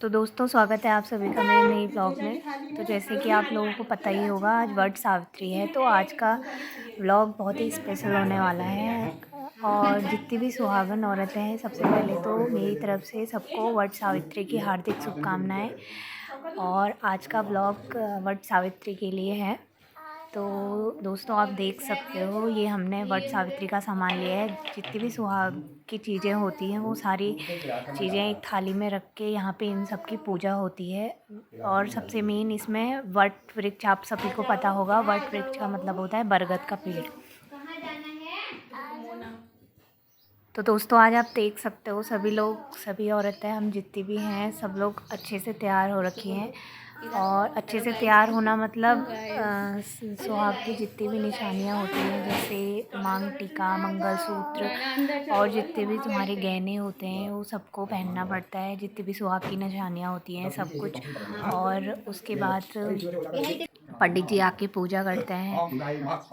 तो दोस्तों स्वागत है आप सभी का मेरे नई ब्लॉग में। तो जैसे कि आप लोगों को पता ही होगा आज वट सावित्री है, तो आज का व्लॉग बहुत ही स्पेशल होने वाला है। और जितनी भी सुहागन औरतें हैं, सबसे पहले तो मेरी तरफ से सबको वट सावित्री की हार्दिक शुभकामनाएं। और आज का व्लॉग वट सावित्री के लिए है। तो दोस्तों आप देख सकते हो, ये हमने वट सावित्री का सामान लिया है। जितनी भी सुहाग की चीज़ें होती हैं वो सारी चीज़ें एक थाली में रख के यहाँ पे इन सब की पूजा होती है। और सबसे मेन इसमें वट वृक्ष, आप सभी को पता होगा वट वृक्ष का मतलब होता है बरगद का पेड़। तो दोस्तों आज आप देख सकते हो सभी लोग, सभी औरतें, हम जितनी भी हैं सब लोग अच्छे से तैयार हो रखी हैं। और अच्छे से तैयार होना मतलब सुहाग की जितनी भी निशानियाँ होती हैं, जैसे मांग टीका, मंगलसूत्र और जितने भी तुम्हारे गहने होते हैं वो सबको पहनना पड़ता है। जितनी भी सुहाग की निशानियाँ होती हैं सब कुछ। और उसके बाद पंडित जी आके पूजा करते हैं।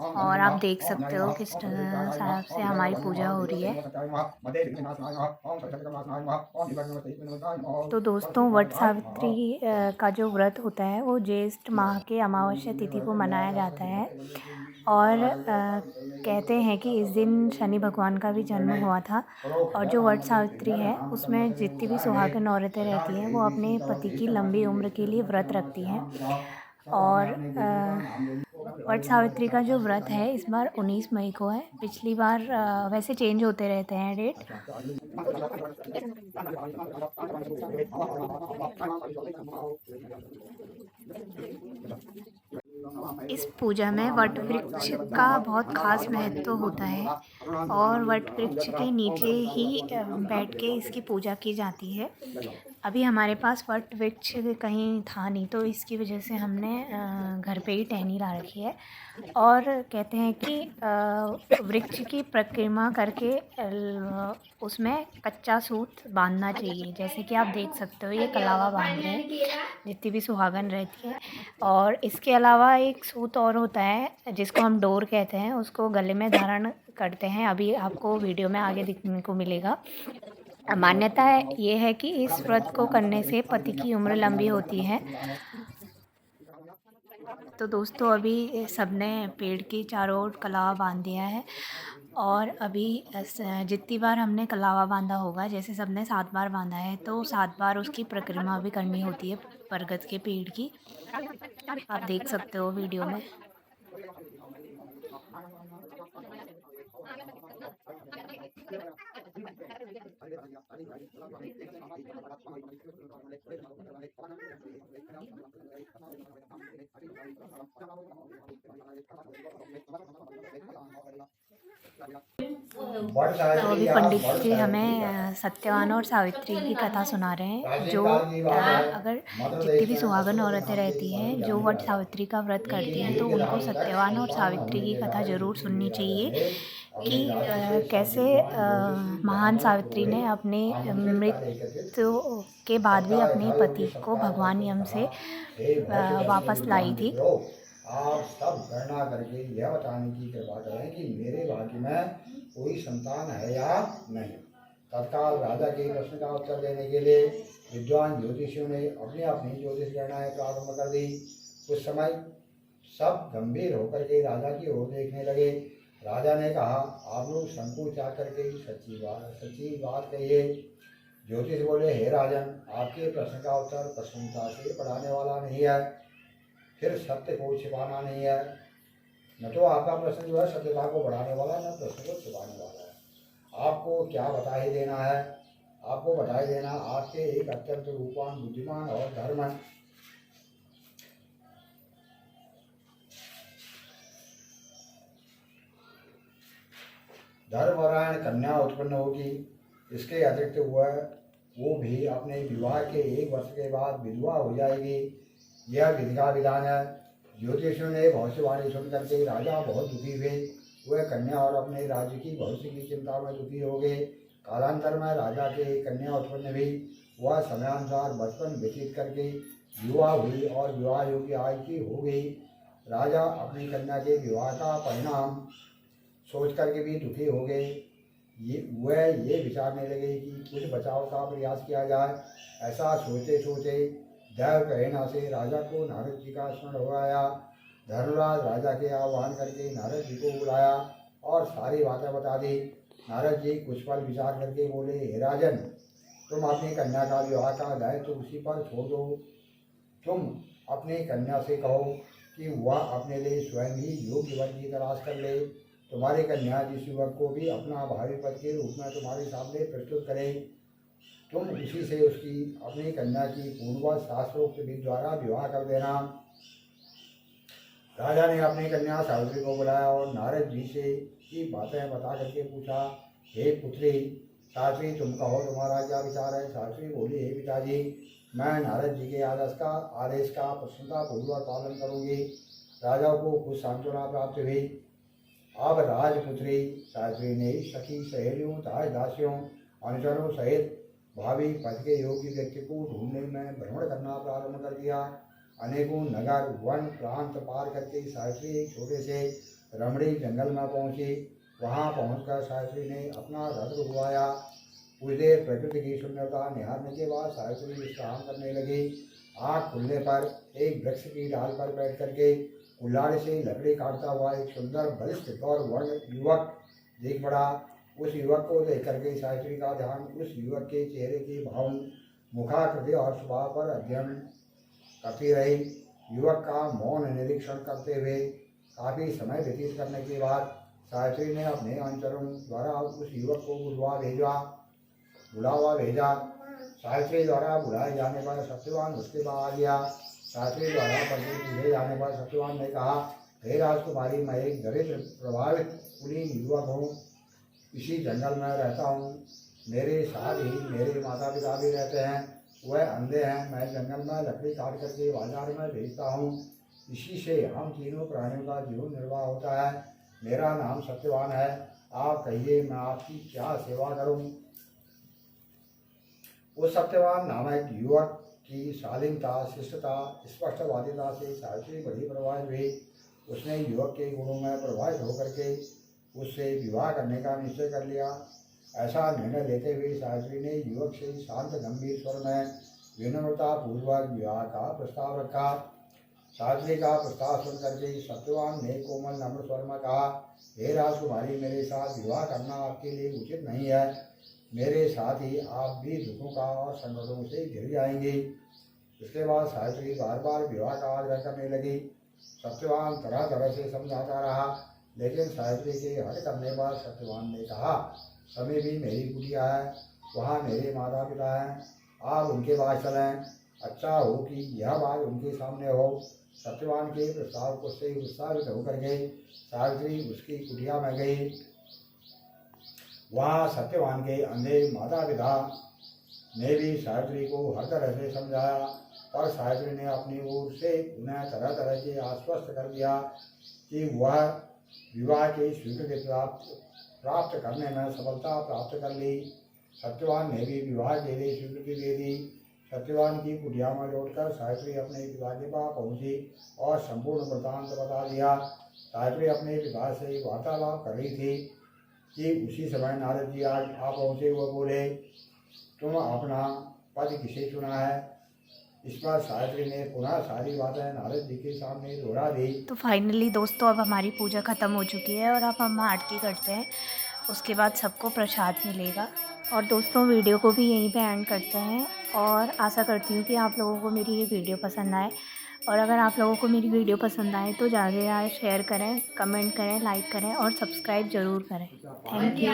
और आप देख सकते हो किस तरह से हमारी पूजा हो रही है। तो दोस्तों वट सावित्री का जो व्रत होता है वो ज्येष्ठ माह के अमावस्या तिथि को मनाया जाता है। और कहते हैं कि इस दिन शनि भगवान का भी जन्म हुआ था। और जो वट सावित्री है उसमें जितनी भी सुहागन औरतें रहती हैं वो अपने पति की लंबी उम्र के लिए व्रत रखती हैं। और वट सावित्री का जो व्रत है इस बार 19 मई को है। पिछली बार वैसे चेंज होते रहते हैं डेट। इस पूजा में वट वृक्ष का बहुत खास महत्व होता है। और वट वृक्ष के नीचे ही बैठ के इसकी पूजा की जाती है। अभी हमारे पास वट वृक्ष कहीं था नहीं, तो इसकी वजह से हमने घर पे ही टहनी ला रखी है। और कहते हैं कि वृक्ष की परिक्रमा करके उसमें कच्चा सूत बांधना चाहिए। जैसे कि आप देख सकते हो ये कलावा बांध रहे हैं जितनी भी सुहागन रहती है। और इसके अलावा एक सूत और होता है जिसको हम डोर कहते हैं, उसको गले में धारण करते हैं। अभी आपको वीडियो में आगे दिखने को मिलेगा। मान्यता है ये है कि इस व्रत को करने से पति की उम्र लंबी होती है। तो दोस्तों अभी सबने पेड़ के चारों ओर कलावा बांध दिया है। और अभी जितनी बार हमने कलावा बांधा होगा, जैसे सबने 7 बार बांधा है, तो 7 बार उसकी परिक्रमा भी करनी होती है बरगद के पेड़ की। आप देख सकते हो वीडियो में। तो अभी पंडित जी हमें सत्यवान और सावित्री की कथा सुना रहे हैं। जो अगर जितनी भी सुहागन औरतें रहती हैं जो वट सावित्री का व्रत करती हैं, तो उनको सत्यवान और सावित्री की कथा ज़रूर सुननी चाहिए कि कैसे महान सावित्री ने अपने मृत्यु के बाद भी अपने पति को भगवान यम से वापस लाई थी। आप सब गणना करके यह बताने की कृपा करें कि मेरे भाग्य में कोई संतान है या नहीं। तत्काल राजा के प्रश्न का उत्तर देने के लिए विद्वान ज्योतिषियों ने अपनी अपनी ज्योतिष गणनाएं प्रारंभ कर दी। उस समय सब गंभीर होकर के राजा की ओर देखने लगे। राजा ने कहा, आप लोग संकोच आकर के सच्ची बात कहिए। ज्योतिष बोले, हे राजन, आपके प्रश्न का उत्तर प्रसन्नता से पढ़ाने वाला नहीं है, फिर सत्य को छिपाना नहीं है। न तो आपका प्रश्न जो है सत्यता को बढ़ाने वाला है, न प्रश्न को छिपाने वाला है। आपको क्या बधाई देना है? आपको बधाई देना आपके एक अत्यंत रूपवान, बुद्धिमान और धर्मपरायण कन्या उत्पन्न होगी। इसके अतिरिक्त वो भी अपने विवाह के 1 वर्ष के बाद विधवा हो जाएगी। यह विधि का विधान है। ज्योतिषियों ने भविष्यवाणी सुन करके राजा बहुत दुखी हुए। वह कन्या और अपने राज्य की भविष्य की चिंता में दुखी हो गए। कालांतर में राजा के एक कन्या उत्पन्न हुई। वह समयानुसार बचपन व्यतीत करके युवा हुई और विवाह योग्य आयु की हो गई। राजा अपनी कन्या के विवाह का परिणाम सोच करके भी दुखी हो गए। वह ये विचारने लगे कि कुछ बचाव का प्रयास किया जाए। ऐसा सोचते सोचते दैव प्रेरणा से राजा को नारद जी का स्मरण हो आया। धर्मराज राजा के आह्वान करके नारद जी को बुलाया और सारी बातें बता दी। नारद जी कुछ पल विचार करके बोले, हे राजन, तुम अपनी कन्या का विवाह का दायित्व तो उसी पर छोड़ दो। तुम अपनी कन्या से कहो कि वह अपने लिए स्वयं ही योग्य वर की तलाश कर ले। तुम्हारी कन्या जिस युवक को भी अपना भावी पति के रूप में तुम्हारे सामने प्रस्तुत करे, तुम उसी से उसकी अपनी कन्या की पूर्व शास्त्रोक्त विधि द्वारा विवाह कर देना। राजा ने अपनी कन्या सावित्री को बुलाया और नारद जी से की बातें बता करके पूछा, हे पुत्री सावित्री, तुम कहो तुम्हारा क्या विचार है। सावित्री बोली, हे पिताजी, मैं नारद जी के आदेश का प्रसन्नतापूर्वक पालन करूंगी। राजा को कुछ सांत्वना प्राप्त हुई। अब राजपुत्री सावित्री ने सखी सहेलियों दास दासियों अनुचरों सहित भावी पति के योग्य व्यक्ति को ढूंढने में भ्रमण करना प्रारंभ कर दिया। अनेकों नगर वन प्रांत पार करके सावित्री एक छोटे से रमणीक जंगल में पहुंची। वहां पहुंचकर सावित्री ने अपना रथ रुकवाया। कुछ देर प्रकृति की सुंदरता निहारने के बाद सावित्री विश्राम करने लगी। आँख खुलने पर एक वृक्ष की डाल पर बैठ करके कुल्हाड़ी से लकड़ी काटता हुआ एक सुंदर बलिष्ठ और वर्ण युवक देख पड़ा। उस युवक को देख करके सावित्री का ध्यान उस युवक के चेहरे के भाव, मुखाकृति और स्वभाव पर अध्ययन करती रही। युवक का मौन निरीक्षण करते हुए काफी समय व्यतीत करने के बाद सावित्री ने अपने अनुचरों द्वारा उस युवक को बुलावा भेजा। सावित्री द्वारा बुलाए जाने पर सत्यवान उसके बाद आ गया। सावित्री द्वारा परिचय पूछे जाने पर सत्यवान ने कहा, हे राजकुमारी, मैं एक दरिद्र प्रभावित कुलीन युवक हूँ। इसी जंगल में रहता हूँ। मेरे साथ ही मेरे माता पिता भी रहते हैं। वह अंधे हैं। मैं जंगल में लकड़ी काट करके बाजार में बेचता हूँ। इसी से हम तीनों प्राणियों का जीवन निर्वाह होता है। मेरा नाम सत्यवान है। आप कहिए, मैं आपकी क्या सेवा करूँ। उस सत्यवान नामक युवक की शालीनता, शिष्टता, स्पष्टवादिता से सावित्री बड़ी प्रभावित हुई। उसने युवक के गुणों में प्रभावित होकर के उससे विवाह करने का निश्चय कर लिया। ऐसा निर्णय लेते हुए सावित्री ने युवक से शांत गंभीर स्वर में विनम्रता पूर्वक विवाह का प्रस्ताव रखा। सावित्री का प्रस्ताव सुन करके सत्यवान ने कोमल नम्र स्वर में कहा, हे राजकुमारी, मेरे साथ विवाह करना आपके लिए उचित नहीं है। मेरे साथ ही आप भी दुखों का और संकटों से घिर जाएंगे। इसके बाद सावित्री बार बार विवाह का आग्रह करने लगी। सत्यवान तरह तरह से समझाता रहा, लेकिन सावित्री के हट करने पर सत्यवान ने कहा, समय भी मेरी कुटिया है, वहाँ मेरे माता पिता हैं, आप उनके पास चलें। अच्छा हो कि यह बात उनके सामने हो। सत्यवान के प्रस्ताव को से उत्साहित होकर गई सावित्री उसकी कुटिया में गई। वहाँ सत्यवान के अंधे माता पिता ने भी सावित्री को हर तरह से समझाया, और सावित्री ने अपनी ओर से उन्हें तरह तरह से आश्वस्त कर दिया कि वह विवाह की स्वीकृति प्राप्त करने में सफलता प्राप्त कर ली। सत्यवान ने भी विवाह के लिए स्वीकृति दे दी। सत्यवान की कुटिया में लौटकर सावित्री अपने पिता के पास पहुंची और संपूर्ण वृत्तांत बता दिया। सावित्री अपने पिता से वार्तालाप कर रही थी कि उसी समय नारद जी आ पहुँचे। वह बोले, तुम अपना पद किसे चुना है। इस पर सावित्री ने पुनः सारी बातें नारद जी के सामने दोहरा दी। तो फाइनली दोस्तों, अब हमारी पूजा ख़त्म हो चुकी है और अब हम आरती करते हैं। उसके बाद सबको प्रसाद मिलेगा। और दोस्तों, वीडियो को भी यहीं पे एंड करते हैं और आशा करती हूँ कि आप लोगों को मेरी ये वीडियो पसंद आए। और अगर आप लोगों को मेरी वीडियो पसंद आए तो ज़्यादा से ज़्यादा शेयर करें, कमेंट करें, लाइक करें और सब्सक्राइब ज़रूर करें। Thank you.